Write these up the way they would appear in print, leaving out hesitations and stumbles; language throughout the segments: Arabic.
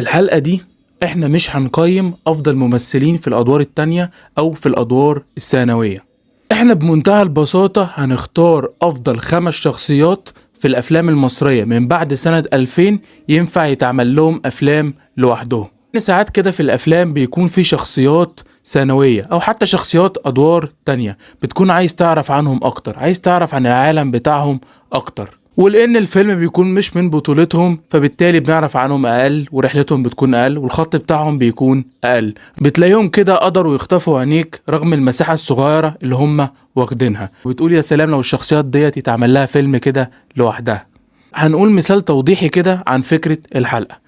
الحلقة دي احنا مش هنقيم افضل ممثلين في الادوار التانية او في الادوار الثانوية. احنا بمنتهى البساطة هنختار افضل 5 شخصيات في الافلام المصرية من بعد سنة 2000 ينفع يتعمل لهم افلام لوحدهم. ساعات كده في الافلام بيكون في شخصيات ثانوية او حتى شخصيات ادوار تانية بتكون عايز تعرف عنهم اكتر، عايز تعرف عن العالم بتاعهم اكتر، ولان الفيلم بيكون مش من بطولتهم فبالتالي بنعرف عنهم اقل ورحلتهم بتكون اقل والخط بتاعهم بيكون اقل. بتلاقيهم كده قدروا يخطفوا عينيك رغم المساحة الصغيرة اللي هم واخدينها، وبتقول يا سلام لو الشخصيات ديت يتعمل لها فيلم كده لوحدها. هنقول مثال توضيحي كده عن فكرة الحلقة،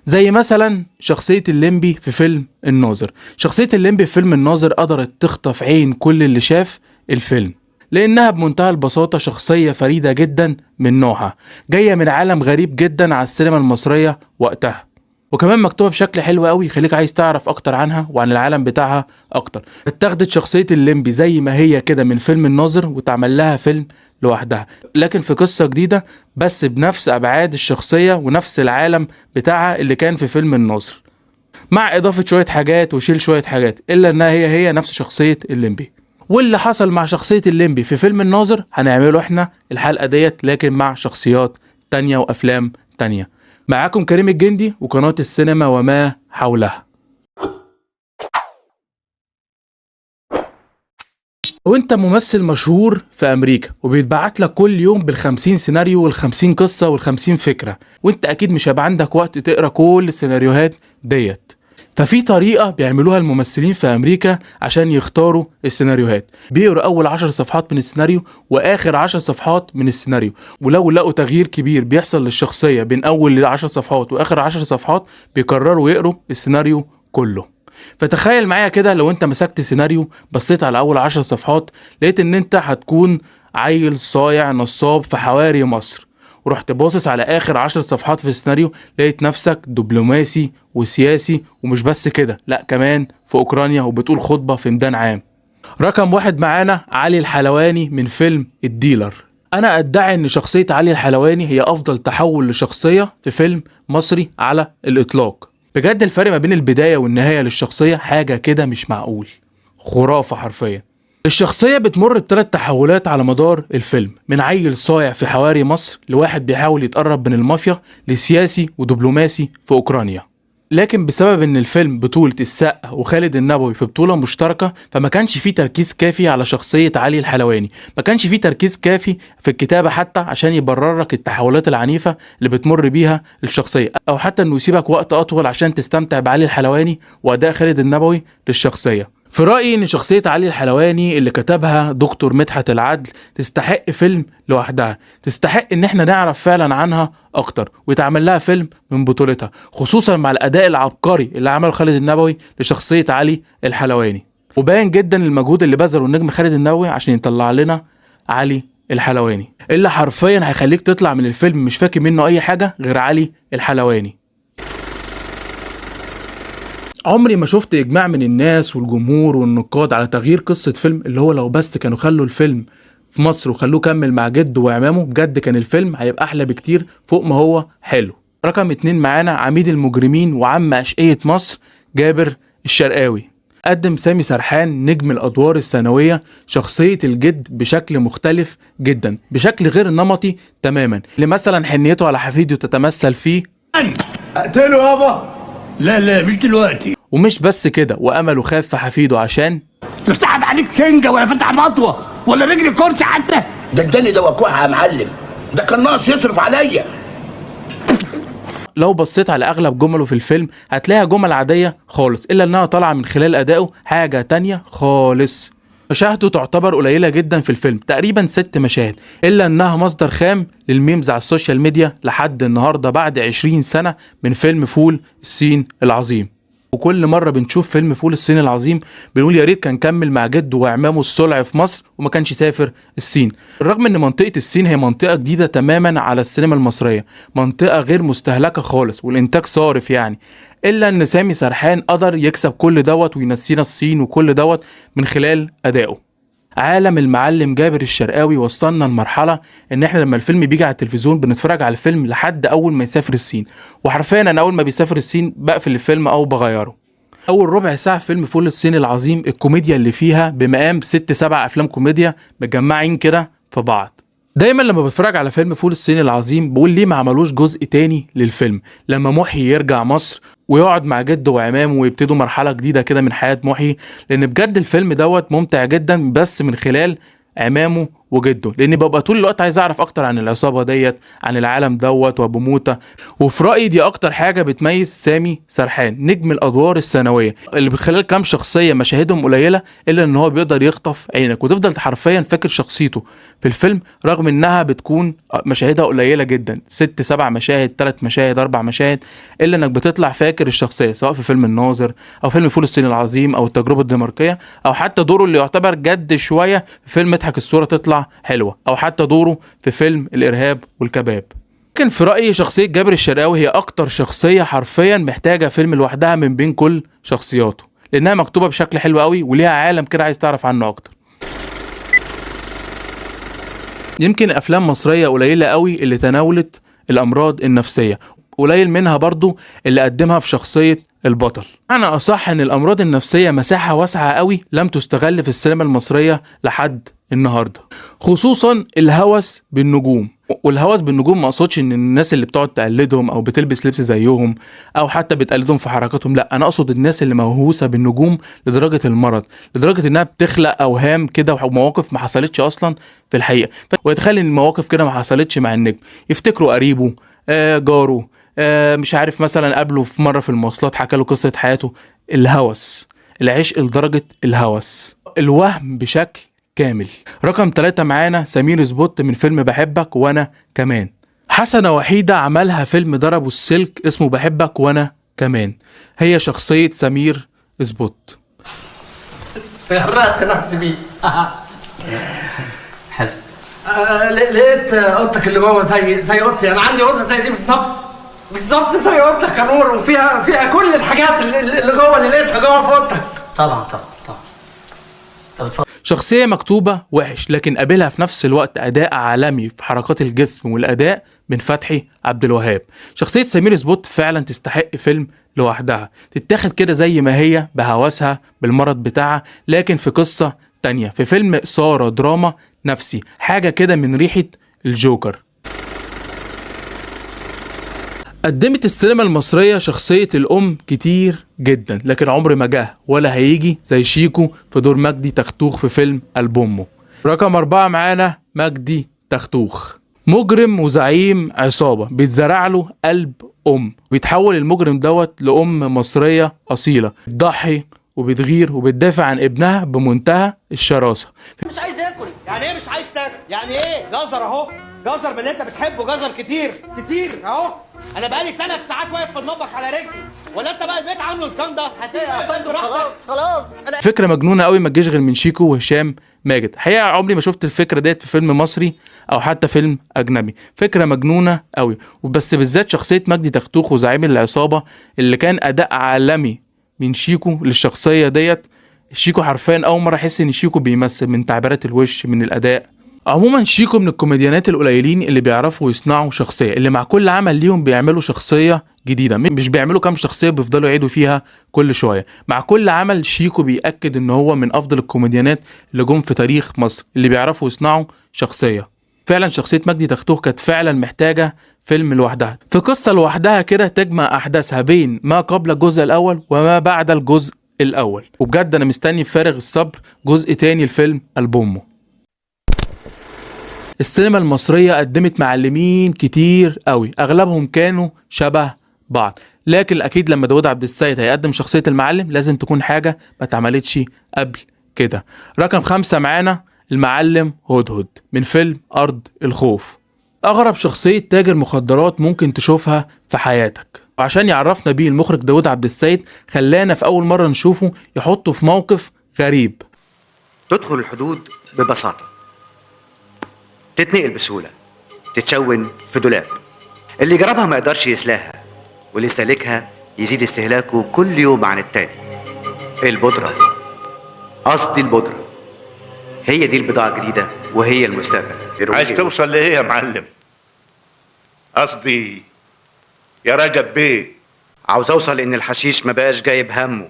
زي مثلا شخصية الليمبي في فيلم الناظر. شخصية الليمبي في فيلم الناظر قدرت تخطف عين كل اللي شاف الفيلم، لأنها بمنتهى البساطة شخصية فريدة جدا من نوعها، جاية من عالم غريب جدا على السينما المصرية وقتها، وكمان مكتوبة بشكل حلو قوي يخليك عايز تعرف أكتر عنها وعن العالم بتاعها أكتر. اتاخدت شخصية الليمبي زي ما هي كده من فيلم الناظر وتعمل لها فيلم لوحدها، لكن في قصة جديدة بس بنفس أبعاد الشخصية ونفس العالم بتاعها اللي كان في فيلم الناظر، مع إضافة شوية حاجات وشيل شوية حاجات، إلا إنها هي نفس شخصية الليمبي. واللي حصل مع شخصية الليمبي في فيلم الناظر هنعمله احنا الحلقة ديت، لكن مع شخصيات تانية وأفلام تانية. معاكم كريم الجندي وقناة السينما وما حولها. وانت ممثل مشهور في امريكا وبيتبعت لك كل يوم بال50 سيناريو وال50 قصة وال50 فكرة، وانت اكيد مش هيبقى عندك وقت تقرا كل السيناريوهات ديت. ففي طريقة بيعملوها الممثلين في امريكا عشان يختاروا السيناريوهات، بيقروا اول 10 صفحات من السيناريو واخر 10 صفحات من السيناريو، ولو لقوا تغيير كبير بيحصل للشخصية بين اول 10 صفحات واخر 10 صفحات بيقرروا يقروا السيناريو كله. فتخيل معايا كده لو انت مسكت سيناريو بصيت على اول 10 صفحات لقيت ان انت هتكون عيل صايع نصاب في حواري مصر، ورحت باصص على اخر 10 صفحات في السيناريو لقيت نفسك دبلوماسي وسياسي، ومش بس كده لا كمان في اوكرانيا وبتقول خطبة في ميدان عام. رقم 1 معانا علي الحلواني من فيلم الديلر. انا ادعي ان شخصية علي الحلواني هي افضل تحول لشخصية في فيلم مصري على الاطلاق. بجد الفرق ما بين البداية والنهاية للشخصية حاجة كده مش معقول، خرافة حرفيا. الشخصية بتمر ب3 تحولات على مدار الفيلم، من عيل صايع في حواري مصر لواحد بيحاول يتقرب من المافيا لسياسي ودبلوماسي في أوكرانيا. لكن بسبب ان الفيلم بطولة السقا وخالد النبوي في بطولة مشتركة فما كانش فيه تركيز كافي على شخصية علي الحلواني، ما كانش فيه تركيز كافي في الكتابة حتى عشان يبرر لك التحولات العنيفة اللي بتمر بيها الشخصية، او حتى انه يسيبك وقت اطول عشان تستمتع بعلي الحلواني واداء خالد النبوي للشخصية. في رأيي ان شخصية علي الحلواني اللي كتبها دكتور مدحت العدل تستحق فيلم لوحدها، تستحق ان احنا نعرف فعلا عنها اكتر ويتعمل لها فيلم من بطولتها، خصوصا مع الاداء العبقري اللي عمله خالد النبوي لشخصية علي الحلواني. وباين جدا المجهود اللي بذله النجم خالد النبوي عشان يطلع لنا علي الحلواني، اللي حرفيا هيخليك تطلع من الفيلم مش فاكر منه اي حاجة غير علي الحلواني. عمري ما شفت اجماع من الناس والجمهور والنقاد على تغيير قصة فيلم اللي هو لو بس كانوا خلوا الفيلم في مصر وخلوه كمل مع جده وعمامه بجد كان الفيلم هيبقى احلى بكتير فوق ما هو حلو. رقم 2 معانا عميد المجرمين وعم اشقية مصر جابر الشرقاوي. قدم سامي سرحان نجم الادوار الثانوية شخصية الجد بشكل مختلف جدا، بشكل غير نمطي تماما، اللي مثلا حنيته على حفيده تتمثل فيه اقتله يابا. لا مش دلوقتي. ومش بس كده، وامله خاف في حفيده عشان لا سحب عليك سنجه ولا فتح مطوه ولا رجل كرسي حتى. ده اداني ده وكوعها يا معلم، ده كان ناقص يصرف عليا. لو بصيت على اغلب جمله في الفيلم هتلاقيها جمل عاديه خالص، الا انها طالعه من خلال ادائه حاجه تانية خالص. مشاهده تعتبر قليله جدا في الفيلم، تقريبا 6 مشاهد، الا انها مصدر خام للميمز على السوشيال ميديا لحد النهارده بعد 20 سنه من فيلم فول الصين العظيم. وكل مره بنشوف فيلم فول الصين العظيم بنقول يا ريت كان كمل مع جده وعمامه الصلع في مصر وما كانش سافر الصين، بالرغم ان منطقه الصين هي منطقه جديده تماما على السينما المصريه، منطقه غير مستهلكه خالص والانتاج صارف يعني، الا ان سامي سرحان قدر يكسب كل دوت وينسينا الصين وكل دوت من خلال ادائه. عالم المعلم جابر الشرقاوي وصلنا لمرحلة ان احنا لما الفيلم بيجي على التلفزيون بنتفرج على الفيلم لحد اول ما يسافر الصين، وحرفيا انا اول ما بيسافر الصين بقفل الفيلم او بغيره. اول ربع ساعة في فيلم فول الصين العظيم الكوميديا اللي فيها بمقام 6-7 افلام كوميديا متجمعين كده في بعض. دايما لما بتفرج على فيلم فول الصين العظيم بقول ليه ما عملوش جزء تاني للفيلم، لما محي يرجع مصر ويقعد مع جده وعمامه ويبتدوا مرحلة جديدة كده من حياة محي، لان بجد الفيلم دوت ممتع جدا بس من خلال عمامه وجده، لاني ببقى طول الوقت عايز اعرف اكتر عن العصابه ديت، عن العالم دوت وابو موته. وفي رايي دي اكتر حاجه بتميز سامي سرحان، نجم الادوار الثانويه اللي بخلال كام شخصيه مشاهدهم قليله الا ان هو بيقدر يخطف عينك وتفضل حرفيا فاكر شخصيته في الفيلم، رغم انها بتكون مشاهدها قليله جدا، 6-7 مشاهد، 3 مشاهد، 4 مشاهد، الا انك بتطلع فاكر الشخصيه، سواء في فيلم الناظر او فيلم فول الصين العظيم او التجربه الدنماركيه، او حتى دوره اللي يعتبر جد شويه في فيلم اضحك الصوره تطلع حلوه، او حتى دوره في فيلم الارهاب والكباب. لكن في رايي شخصيه جابر الشرقاوي هي اكتر شخصيه حرفيا محتاجه فيلم لوحدها من بين كل شخصياته، لانها مكتوبه بشكل حلو قوي وليها عالم كده عايز تعرف عنه اكتر. يمكن افلام مصريه قليله قوي اللي تناولت الامراض النفسيه، قليل منها برضو اللي قدمها في شخصيه البطل. انا اصح ان الامراض النفسيه مساحه واسعه قوي لم تستغل في السينما المصريه لحد النهارده، خصوصا الهوس بالنجوم. والهوس بالنجوم ما اقصدش ان الناس اللي بتقعد تقلدهم او بتلبس لبس زيهم او حتى بتقلدهم في حركاتهم، لا، انا اقصد الناس اللي موهوسه بالنجوم لدرجه المرض، لدرجه انها بتخلق اوهام كده ومواقف ما حصلتش اصلا في الحقيقه، ويتخيل ان المواقف كده ما حصلتش مع النجم، يفتكروا قريبه، جاره، مش عارف، مثلا قابله في مره في المواصلات حكى له قصه حياته. الهوس، العشق لدرجه الهوس، الوهم بشكل كامل. رقم 3 معانا سمير سبوت من فيلم بحبك وانا كمان. حسنة وحيدة عملها فيلم ضربوا السلك اسمه بحبك وانا كمان، هي شخصية سمير سبوت. غرقت نفسي بيه. حلو. لقيت اوضتك اللي جوه زي اوضتي، انا عندي اوضه زي دي بالظبط زي اوضتك يا نور، وفيها كل الحاجات اللي جوه اللي لقيتها جوه في اوضتك. طبعا. شخصية مكتوبة وحش لكن قابلها في نفس الوقت أداء عالمي في حركات الجسم والأداء من فتحي عبد الوهاب. شخصية سمير سبوت فعلا تستحق فيلم لوحدها، تتاخد كده زي ما هي بهوسها بالمرض بتاعها، لكن في قصة تانية، في فيلم إثارة دراما نفسي، حاجة كده من ريحة الجوكر. قدمت السينما المصرية شخصية الأم كتير جدا، لكن عمر ما جه ولا هيجي زي شيكو في دور مجدي تختوخ في فيلم قلب أمه. رقم 4 معانا مجدي تختوخ، مجرم وزعيم عصابة بيتزرع له قلب أم، بيتحول المجرم دوت لأم مصرية أصيلة بتضحي وبتغير وبتدافع عن ابنها بمنتهى الشراسة. مش عايز ياكل، يعني ايه مش عايز تاكل؟ يعني ايه؟ جزر اهو، جزر من اللي انت بتحبه، جزر كتير اهو. انا بقالي 3 ساعات واقف في المطبخ على رجلي، ولا انت بقى البيت عامله الكام ده؟ خلاص انا فكرة مجنونة قوي ما تجيش غير من شيكو وهشام ماجد. حقيقة عمري ما شفت الفكرة ديت في فيلم مصري او حتى فيلم اجنبي، فكرة مجنونة قوي، وبس بالذات شخصية مجدي تختوخ وزعيم العصابة اللي كان اداء عالمي من شيكو للشخصية ديت. شيكو حرفيا اول مرة احس ان شيكو بيمثل، من تعبيرات الوش، من الاداء. عموما شيكو من الكوميديانات القليلين اللي بيعرفوا يصنعوا شخصية، اللي مع كل عمل ليهم بيعملوا شخصية جديدة، مش بيعملوا كام شخصية بيفضلوا يعيدوا فيها كل شوية. مع كل عمل شيكو بيأكد ان هو من افضل الكوميديانات اللي جم في تاريخ مصر، اللي بيعرفوا يصنعوا شخصية. فعلا شخصية مجدي تختوخ كانت فعلا محتاجة فيلم لوحدها، في قصة لوحدها كده تجمع احداثها بين ما قبل الجزء الاول وما بعد الجزء الاول. وبجد انا مستني بفارغ الصبر جزء تاني الفيلم قلب أمه. السينما المصرية قدمت معلمين كتير قوي، اغلبهم كانوا شبه بعض، لكن اكيد لما داود عبد السيد هيقدم شخصية المعلم لازم تكون حاجة ما اتعملتش قبل كده. رقم 5 معانا المعلم هدهد من فيلم أرض الخوف، اغرب شخصية تاجر مخدرات ممكن تشوفها في حياتك، وعشان يعرفنا بيه المخرج داود عبد السيد خلانا في اول مرة نشوفه يحطه في موقف غريب. تدخل الحدود ببساطة، تتنقل بسهولة، تتشون في دولاب، اللي يجربها ما يقدرش يسلاها، واللي يستهلكها يزيد استهلاكه كل يوم عن التاني. البودرة، قصدي البودرة، هي دي البضاعة الجديدة وهي المستقبل. عايز توصل لايه يا معلم؟ قصدي يا رجب بيه. عاوز اوصل ان الحشيش ما بقاش جايب همه.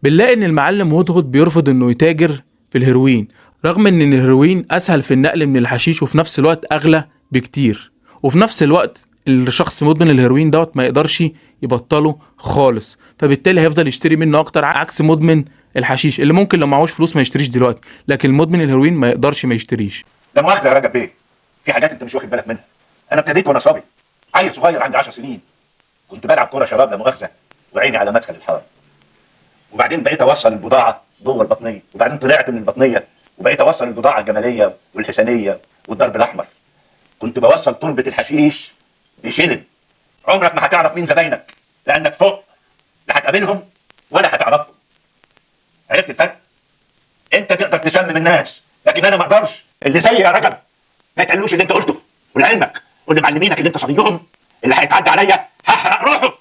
بنلاقي ان المعلم هدهد بيرفض انه يتاجر في الهيروين، رغم ان الهيروين اسهل في النقل من الحشيش وفي نفس الوقت اغلى بكتير، وفي نفس الوقت الشخص مدمن الهيروين دوت ما يقدرش يبطله خالص، فبالتالي هيفضل يشتري منه اكتر، عكس مدمن الحشيش اللي ممكن لو معهوش فلوس ما يشتريش دلوقتي، لكن المدمن الهيروين ما يقدرش ما يشتريش. لا مؤاخذه يا رجب بيه، في حاجات انت مش واخد بالك منها. انا ابتديت وانا صبي، عيل صغير عندي 10 سنين، كنت بلعب كوره شراب لا مؤاخذه وعيني على مدخل الحاره، وبعدين بقيت اوصل البضاعه جوه البطنيه، وبعدين طلعت من البطنيه وبقيت اوصل البضاعه الجماليه والحسنيه والدرب الاحمر. كنت بوصل تربه الحشيش بشلل. عمرك ما هتعرف مين زباينك لانك فوق، لا هتقابلهم ولا هتعرفهم. عرفت الفرق؟ انت تقدر تسمم الناس لكن انا ما اقدرش. اللي زي يا رجب ما يتقالوش اللي انت قلته، ولعلمك واللي معلمينك اللي انت صبيهم اللي هيتعدى عليا هحرق روحه.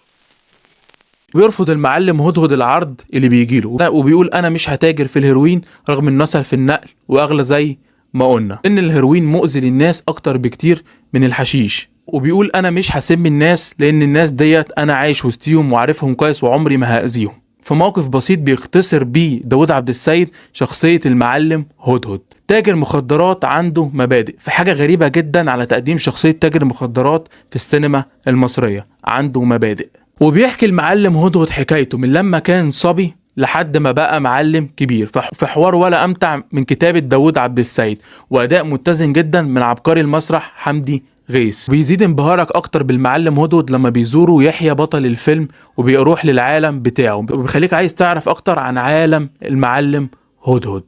ويرفض المعلم هدهد العرض اللي بيجيله وبيقول انا مش هتاجر في الهيروين رغم انه اسهل في النقل واغلى زي ما قلنا، ان الهيروين مؤذي للناس اكتر بكتير من الحشيش، وبيقول انا مش هسم الناس لان الناس ديت انا عايش وسطيهم وعارفهم كويس وعمري ما هاذيهم. في موقف بسيط بيختصر بيه داود عبد السيد شخصية المعلم هدهد. تاجر مخدرات عنده مبادئ، في حاجة غريبة جدا على تقديم شخصية تاجر مخدرات في السينما المصرية، عنده مبادئ. وبيحكي المعلم هدهد حكايته من لما كان صبي لحد ما بقى معلم كبير، في حوار ولا امتع من كتابة داود عبد السيد، واداء متزن جدا من عبقري المسرح حمدي غيث. بيزيد انبهارك اكتر بالمعلم هدهد لما بيزوره يحيى بطل الفيلم وبيروح للعالم بتاعه، وبيخليك عايز تعرف اكتر عن عالم المعلم هدهد،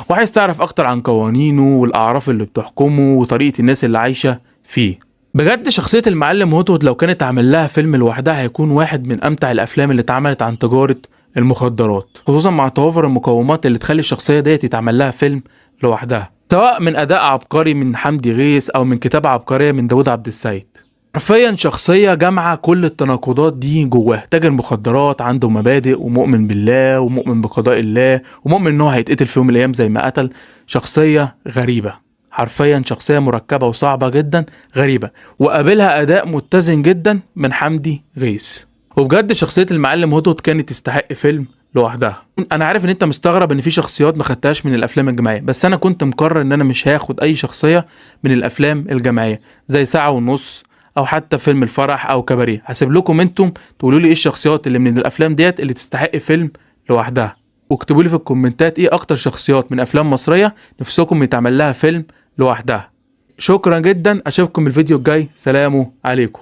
وعايز تعرف اكتر عن قوانينه والاعراف اللي بتحكمه وطريقة الناس اللي عايشة فيه. بجد شخصية المعلم هدهد لو كانت عمل لها فيلم لوحدها هيكون واحد من امتع الافلام اللي اتعملت عن تجارة المخدرات، خصوصا مع توافر المقومات اللي تخلي الشخصية ديت يتعمل لها فيلم لوحدها، سواء من اداء عبقري من حمدي غيث او من كتابة عبقرية من داود عبد السيد. حرفيا شخصية جامعة كل التناقضات دي جواه، تاجر مخدرات عنده مبادئ ومؤمن بالله ومؤمن بقضاء الله ومؤمن ان هو هيتقتل في يوم من الايام زي ما قتل. شخصية غريبة، حرفيا شخصية مركبة وصعبة جدا غريبة، وقابلها اداء متزن جدا من حمدي غيث. وبجد شخصية المعلم هدهد كانت تستحق فيلم لوحدها. انا عارف ان انت مستغرب ان في شخصيات ما خدتهاش من الافلام الجماعيه، بس انا كنت مقرر ان انا مش هاخد اي شخصيه من الافلام الجماعيه زي ساعه ونص او حتى فيلم الفرح او كباريه. هسيب لكم انتم تقولوا لي ايه الشخصيات اللي من الافلام ديت اللي تستحق فيلم لوحدها، واكتبوا لي في الكومنتات ايه اكتر شخصيات من افلام مصريه نفسكم يتعمل لها فيلم لوحدها. شكرا جدا، اشوفكم الفيديو الجاي، سلام عليكم.